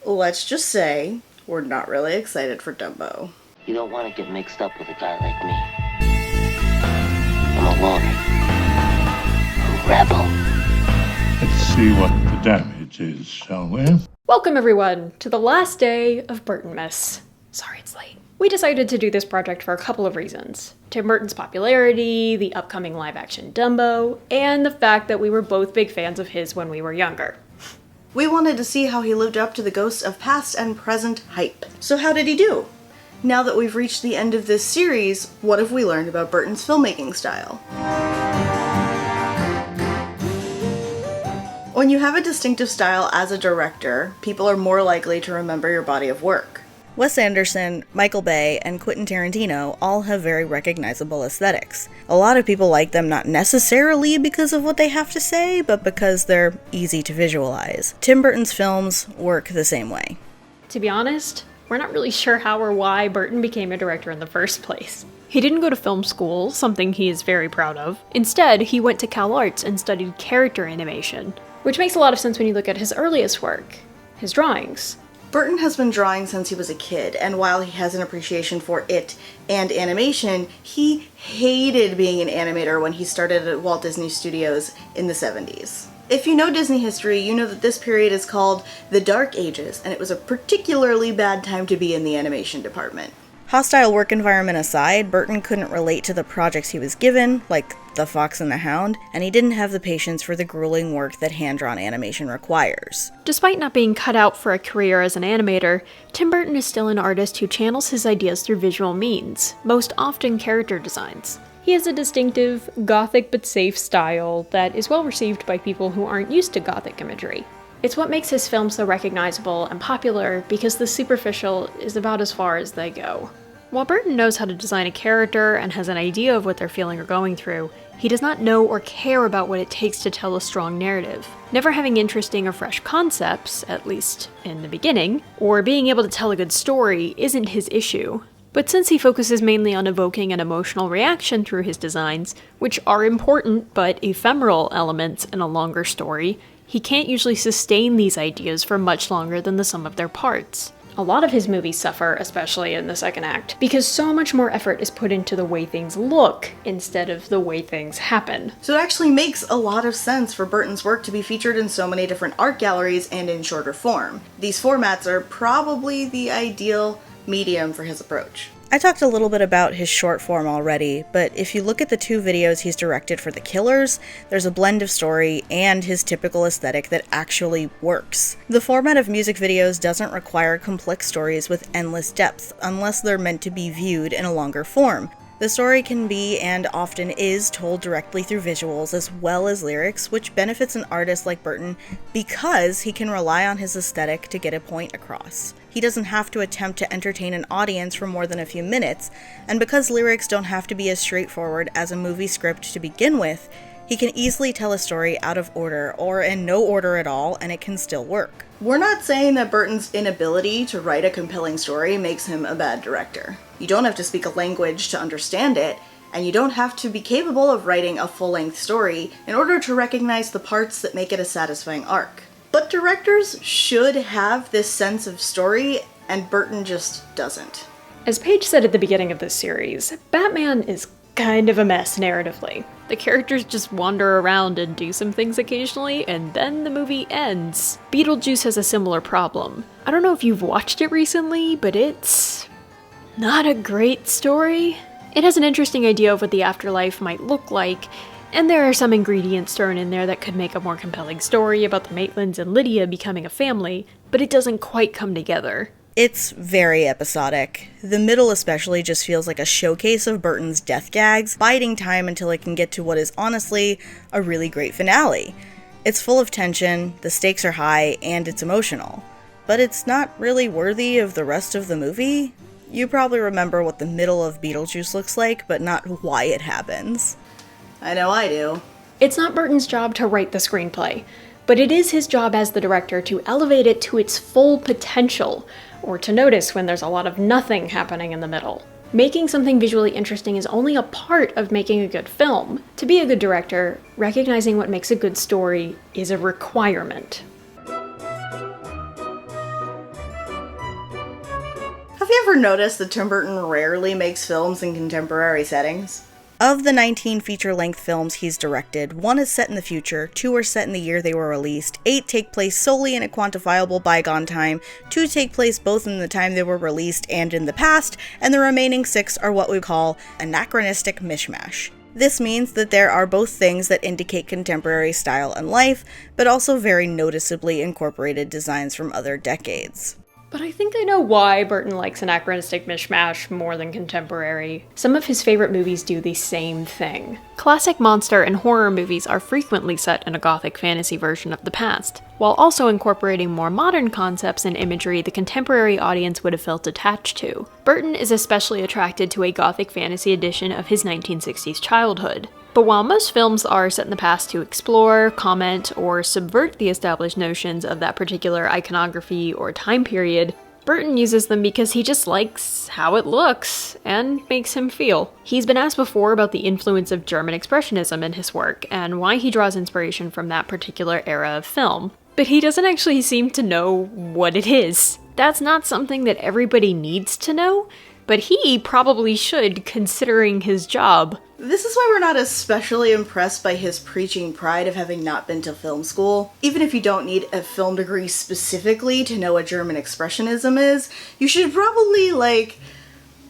Let's just say we're not really excited for Dumbo. You don't want to get mixed up with a guy like me. I'm a loner. A rebel. Let's see what the damage is, shall we? Welcome everyone to the last day of Burtonmas. Sorry it's late. We decided to do this project for a couple of reasons. Tim Burton's popularity, the upcoming live-action Dumbo, and the fact that we were both big fans of his when we were younger. We wanted to see how he lived up to the ghosts of past and present hype. So how did he do? Now that we've reached the end of this series, what have we learned about Burton's filmmaking style? When you have a distinctive style as a director, people are more likely to remember your body of work. Wes Anderson, Michael Bay, and Quentin Tarantino all have very recognizable aesthetics. A lot of people like them not necessarily because of what they have to say, but because they're easy to visualize. Tim Burton's films work the same way. To be honest, we're not really sure how or why Burton became a director in the first place. He didn't go to film school, something he is very proud of. Instead, he went to Cal Arts and studied character animation, which makes a lot of sense when you look at his earliest work, his drawings. Burton has been drawing since he was a kid, and while he has an appreciation for it and animation, he hated being an animator when he started at Walt Disney Studios in the 70s. If you know Disney history, you know that this period is called the Dark Ages, and it was a particularly bad time to be in the animation department. Hostile work environment aside, Burton couldn't relate to the projects he was given, like The Fox and the Hound, and he didn't have the patience for the grueling work that hand-drawn animation requires. Despite not being cut out for a career as an animator, Tim Burton is still an artist who channels his ideas through visual means, most often character designs. He has a distinctive, gothic but safe style that is well received by people who aren't used to gothic imagery. It's what makes his films so recognizable and popular because the superficial is about as far as they go. While Burton knows how to design a character and has an idea of what they're feeling or going through, he does not know or care about what it takes to tell a strong narrative. Never having interesting or fresh concepts, at least in the beginning, or being able to tell a good story isn't his issue. But since he focuses mainly on evoking an emotional reaction through his designs, which are important but ephemeral elements in a longer story, he can't usually sustain these ideas for much longer than the sum of their parts. A lot of his movies suffer, especially in the second act, because so much more effort is put into the way things look instead of the way things happen. So it actually makes a lot of sense for Burton's work to be featured in so many different art galleries and in shorter form. These formats are probably the ideal medium for his approach. I talked a little bit about his short form already, but if you look at the 2 videos he's directed for The Killers, there's a blend of story and his typical aesthetic that actually works. The format of music videos doesn't require complex stories with endless depth, unless they're meant to be viewed in a longer form. The story can be, and often is, told directly through visuals as well as lyrics, which benefits an artist like Burton because he can rely on his aesthetic to get a point across. He doesn't have to attempt to entertain an audience for more than a few minutes, and because lyrics don't have to be as straightforward as a movie script to begin with, he can easily tell a story out of order or in no order at all, and it can still work. We're not saying that Burton's inability to write a compelling story makes him a bad director. You don't have to speak a language to understand it, and you don't have to be capable of writing a full-length story in order to recognize the parts that make it a satisfying arc. But directors should have this sense of story, and Burton just doesn't. As Paige said at the beginning of this series, Batman is kind of a mess narratively. The characters just wander around and do some things occasionally, and then the movie ends. Beetlejuice has a similar problem. I don't know if you've watched it recently, but it's not a great story. It has an interesting idea of what the afterlife might look like, and there are some ingredients thrown in there that could make a more compelling story about the Maitlands and Lydia becoming a family, but it doesn't quite come together. It's very episodic. The middle especially just feels like a showcase of Burton's death gags, biding time until it can get to what is honestly a really great finale. It's full of tension, the stakes are high, and it's emotional. But it's not really worthy of the rest of the movie. You probably remember what the middle of Beetlejuice looks like, but not why it happens. I know I do. It's not Burton's job to write the screenplay, but it is his job as the director to elevate it to its full potential, or to notice when there's a lot of nothing happening in the middle. Making something visually interesting is only a part of making a good film. To be a good director, recognizing what makes a good story is a requirement. Have you ever noticed that Tim Burton rarely makes films in contemporary settings? Of the 19 feature-length films he's directed, 1 is set in the future, 2 are set in the year they were released, 8 take place solely in a quantifiable bygone time, 2 take place both in the time they were released and in the past, and the remaining 6 are what we call anachronistic mishmash. This means that there are both things that indicate contemporary style and life, but also very noticeably incorporated designs from other decades. But I think I know why Burton likes anachronistic mishmash more than contemporary. Some of his favorite movies do the same thing. Classic monster and horror movies are frequently set in a gothic fantasy version of the past, while also incorporating more modern concepts and imagery the contemporary audience would have felt attached to. Burton is especially attracted to a gothic fantasy edition of his 1960s childhood. But while most films are set in the past to explore, comment, or subvert the established notions of that particular iconography or time period, Burton uses them because he just likes how it looks and makes him feel. He's been asked before about the influence of German Expressionism in his work and why he draws inspiration from that particular era of film. But he doesn't actually seem to know what it is. That's not something that everybody needs to know, but he probably should, considering his job. This is why we're not especially impressed by his preaching pride of having not been to film school. Even if you don't need a film degree specifically to know what German Expressionism is, you should probably,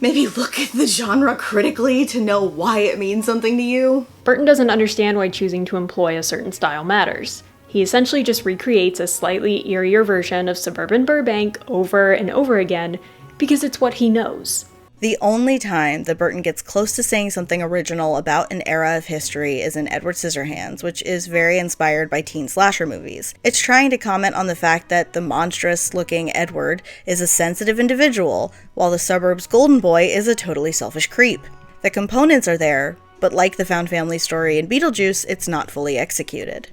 maybe look at the genre critically to know why it means something to you. Burton doesn't understand why choosing to employ a certain style matters. He essentially just recreates a slightly eerier version of suburban Burbank over and over again because it's what he knows. The only time that Burton gets close to saying something original about an era of history is in Edward Scissorhands, which is very inspired by teen slasher movies. It's trying to comment on the fact that the monstrous-looking Edward is a sensitive individual, while the suburbs' golden boy is a totally selfish creep. The components are there, but like the found family story in Beetlejuice, it's not fully executed.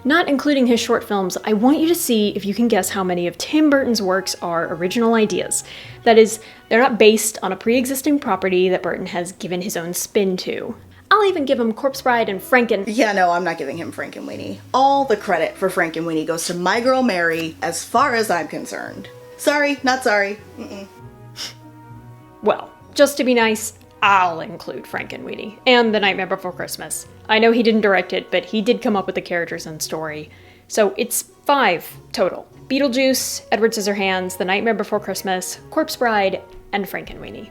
Not including his short films, I want you to see if you can guess how many of Tim Burton's works are original ideas. That is, they're not based on a pre-existing property that Burton has given his own spin to. I'll even give him Corpse Bride and Yeah, no, I'm not giving him Frankenweenie. All the credit for Frankenweenie goes to my girl Mary, as far as I'm concerned. Sorry, not sorry. Well, just to be nice, I'll include Frankenweenie and The Nightmare Before Christmas. I know he didn't direct it, but he did come up with the characters and story. So it's 5 total. Beetlejuice, Edward Scissorhands, The Nightmare Before Christmas, Corpse Bride, and Frankenweenie.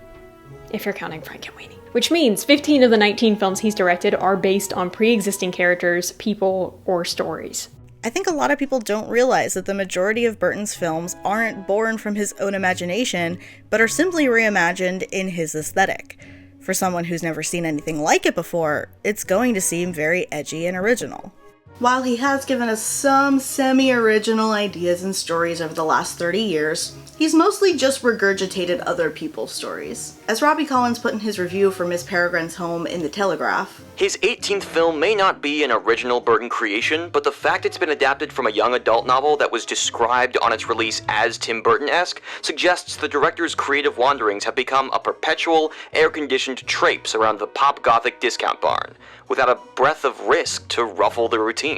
If you're counting Frankenweenie. Which means 15 of the 19 films he's directed are based on pre-existing characters, people, or stories. I think a lot of people don't realize that the majority of Burton's films aren't born from his own imagination, but are simply reimagined in his aesthetic. For someone who's never seen anything like it before, it's going to seem very edgy and original. While he has given us some semi-original ideas and stories over the last 30 years, he's mostly just regurgitated other people's stories. As Robbie Collins put in his review for Miss Peregrine's home in The Telegraph, his 18th film may not be an original Burton creation, but the fact it's been adapted from a young adult novel that was described on its release as Tim Burton-esque suggests the director's creative wanderings have become a perpetual, air-conditioned traipse around the pop gothic discount barn, without a breath of risk to ruffle the routine.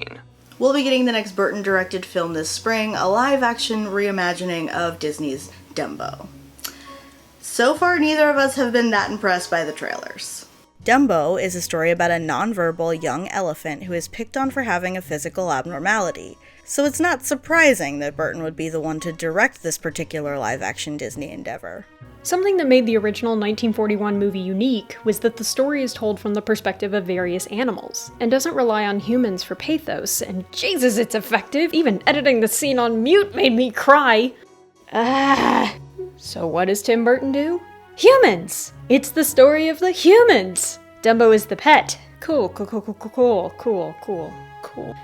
We'll be getting the next Burton-directed film this spring, a live-action reimagining of Disney's Dumbo. So far, neither of us have been that impressed by the trailers. Dumbo is a story about a nonverbal young elephant who is picked on for having a physical abnormality, so it's not surprising that Burton would be the one to direct this particular live-action Disney endeavor. Something that made the original 1941 movie unique was that the story is told from the perspective of various animals, and doesn't rely on humans for pathos, and Jesus, it's effective! Even editing the scene on mute made me cry! So what does Tim Burton do? Humans! It's the story of the humans! Dumbo is the pet. Cool.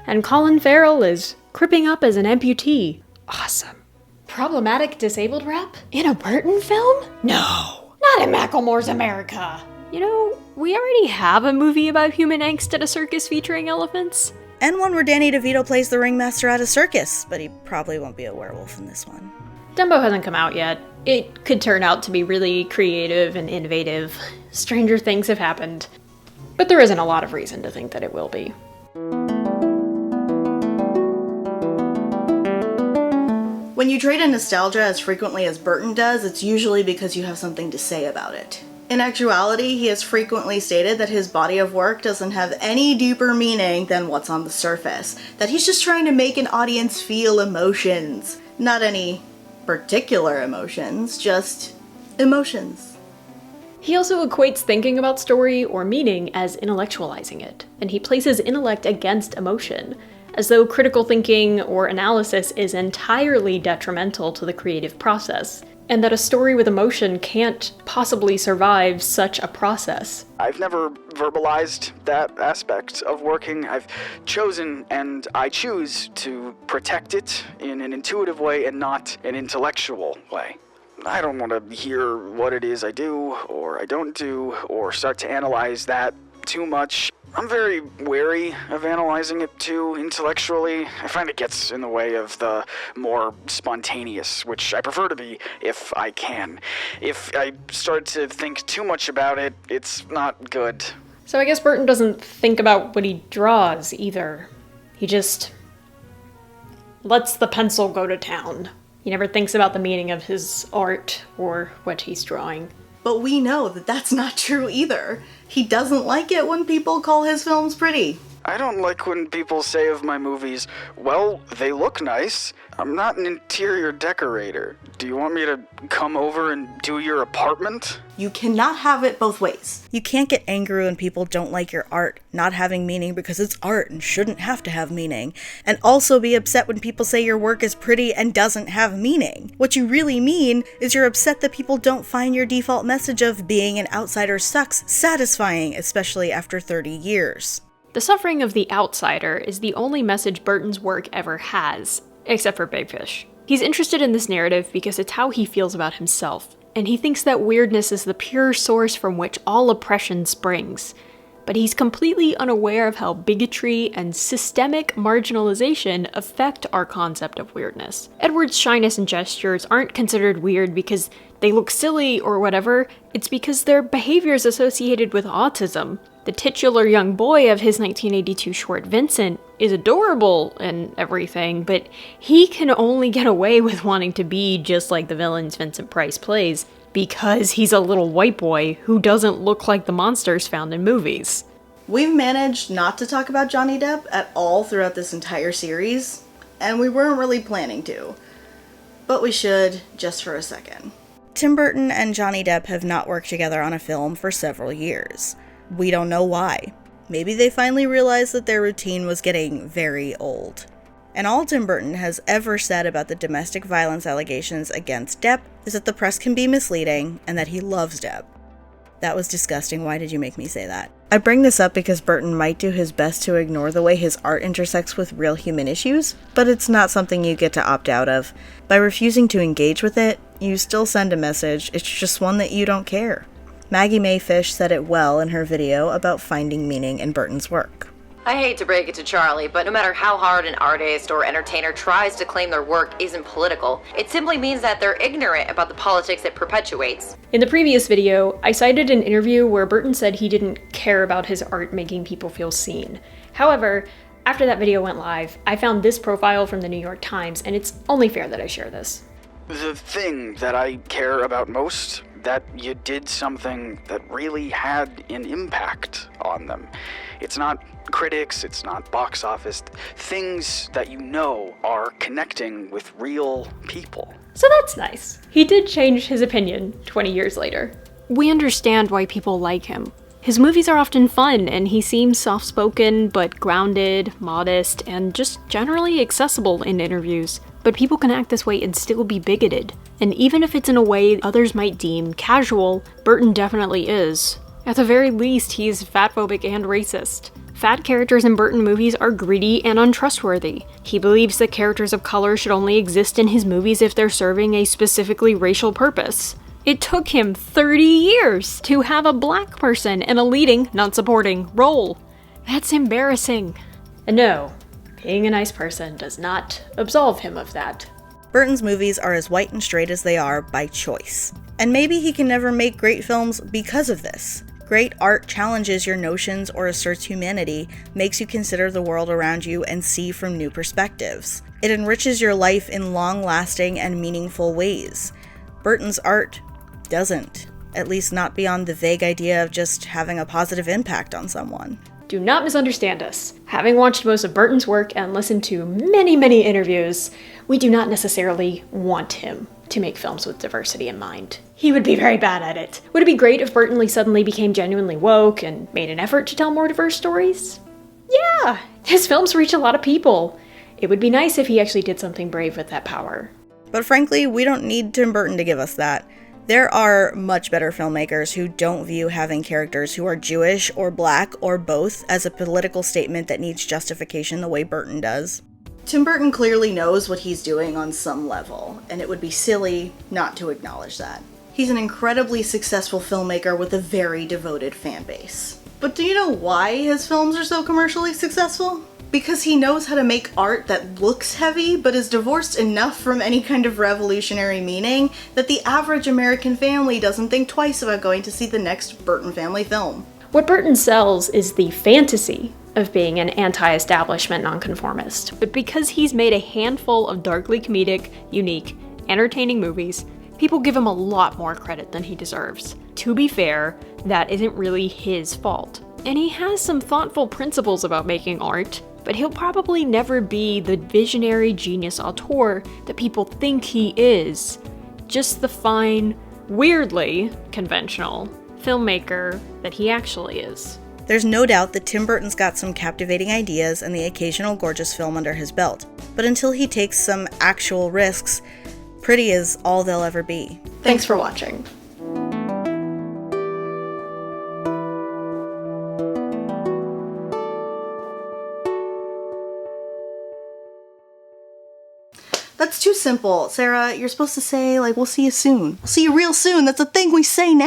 And Colin Farrell is cripping up as an amputee. Awesome. Problematic disabled rap? In a Burton film? No! Not in Macklemore's America! You know, we already have a movie about human angst at a circus featuring elephants. And one where Danny DeVito plays the ringmaster at a circus, but he probably won't be a werewolf in this one. Dumbo hasn't come out yet. It could turn out to be really creative and innovative. Stranger things have happened. But there isn't a lot of reason to think that it will be. When you trade in nostalgia as frequently as Burton does, it's usually because you have something to say about it. In actuality, he has frequently stated that his body of work doesn't have any deeper meaning than what's on the surface, that he's just trying to make an audience feel emotions. Not any particular emotions, just emotions. He also equates thinking about story or meaning as intellectualizing it, and he places intellect against emotion, as though critical thinking or analysis is entirely detrimental to the creative process, and that a story with emotion can't possibly survive such a process. I've never verbalized that aspect of working. I've chosen, and I choose, to protect it in an intuitive way and not an intellectual way. I don't want to hear what it is I do, or I don't do, or start to analyze that too much. I'm very wary of analyzing it too intellectually. I find it gets in the way of the more spontaneous, which I prefer to be if I can. If I start to think too much about it, it's not good. So I guess Burton doesn't think about what he draws either. He just lets the pencil go to town. He never thinks about the meaning of his art or what he's drawing. But we know that that's not true either. He doesn't like it when people call his films pretty. I don't like when people say of my movies, well, they look nice. I'm not an interior decorator. Do you want me to come over and do your apartment? You cannot have it both ways. You can't get angry when people don't like your art not having meaning because it's art and shouldn't have to have meaning, and also be upset when people say your work is pretty and doesn't have meaning. What you really mean is you're upset that people don't find your default message of being an outsider sucks satisfying, especially after 30 years. The suffering of the outsider is the only message Burton's work ever has, except for Big Fish. He's interested in this narrative because it's how he feels about himself, and he thinks that weirdness is the pure source from which all oppression springs. But he's completely unaware of how bigotry and systemic marginalization affect our concept of weirdness. Edward's shyness and gestures aren't considered weird because they look silly or whatever, it's because their behavior is associated with autism. The titular young boy of his 1982 short, Vincent, is adorable and everything, but he can only get away with wanting to be just like the villains Vincent Price plays because he's a little white boy who doesn't look like the monsters found in movies. We've managed not to talk about Johnny Depp at all throughout this entire series, and we weren't really planning to. But we should, just for a second. Tim Burton and Johnny Depp have not worked together on a film for several years. We don't know why. Maybe they finally realized that their routine was getting very old. And all Tim Burton has ever said about the domestic violence allegations against Depp is that the press can be misleading and that he loves Depp. That was disgusting. Why did you make me say that? I bring this up because Burton might do his best to ignore the way his art intersects with real human issues, but it's not something you get to opt out of. By refusing to engage with it, you still send a message, it's just one that you don't care. Maggie Mae Fish said it well in her video about finding meaning in Burton's work. I hate to break it to Charlie, but no matter how hard an artist or entertainer tries to claim their work isn't political, it simply means that they're ignorant about the politics it perpetuates. In the previous video, I cited an interview where Burton said he didn't care about his art making people feel seen. However, after that video went live, I found this profile from the New York Times, and it's only fair that I share this. The thing that I care about most, that you did something that really had an impact on them. It's not critics, it's not box office, things that you know are connecting with real people. So that's nice. He did change his opinion 20 years later. We understand why people like him. His movies are often fun, and he seems soft-spoken, but grounded, modest, and just generally accessible in interviews. But people can act this way and still be bigoted. And even if it's in a way others might deem casual, Burton definitely is. At the very least, he's fatphobic and racist. Fat characters in Burton movies are greedy and untrustworthy. He believes that characters of color should only exist in his movies if they're serving a specifically racial purpose. It took him 30 years to have a black person in a leading, not supporting, role. That's embarrassing. And no, being a nice person does not absolve him of that. Burton's movies are as white and straight as they are by choice. And maybe he can never make great films because of this. Great art challenges your notions or asserts humanity, makes you consider the world around you and see from new perspectives. It enriches your life in long-lasting and meaningful ways. Burton's art doesn't, at least not beyond the vague idea of just having a positive impact on someone. Do not misunderstand us. Having watched most of Burton's work and listened to many, many interviews, we do not necessarily want him to make films with diversity in mind. He would be very bad at it. Would it be great if Burton suddenly became genuinely woke and made an effort to tell more diverse stories? Yeah, his films reach a lot of people. It would be nice if he actually did something brave with that power. But frankly, we don't need Tim Burton to give us that. There are much better filmmakers who don't view having characters who are Jewish or black or both as a political statement that needs justification the way Burton does. Tim Burton clearly knows what he's doing on some level, and it would be silly not to acknowledge that. He's an incredibly successful filmmaker with a very devoted fan base. But do you know why his films are so commercially successful? Because he knows how to make art that looks heavy, but is divorced enough from any kind of revolutionary meaning that the average American family doesn't think twice about going to see the next Burton family film. What Burton sells is the fantasy of being an anti-establishment nonconformist. But because he's made a handful of darkly comedic, unique, entertaining movies, people give him a lot more credit than he deserves. To be fair, that isn't really his fault. And he has some thoughtful principles about making art, but he'll probably never be the visionary genius auteur that people think he is. Just the fine, weirdly conventional filmmaker that he actually is. There's no doubt that Tim Burton's got some captivating ideas and the occasional gorgeous film under his belt. But until he takes some actual risks, pretty is all they'll ever be. Thanks for watching. That's too simple. Sarah, you're supposed to say, we'll see you soon. We'll see you real soon. That's a thing we say now.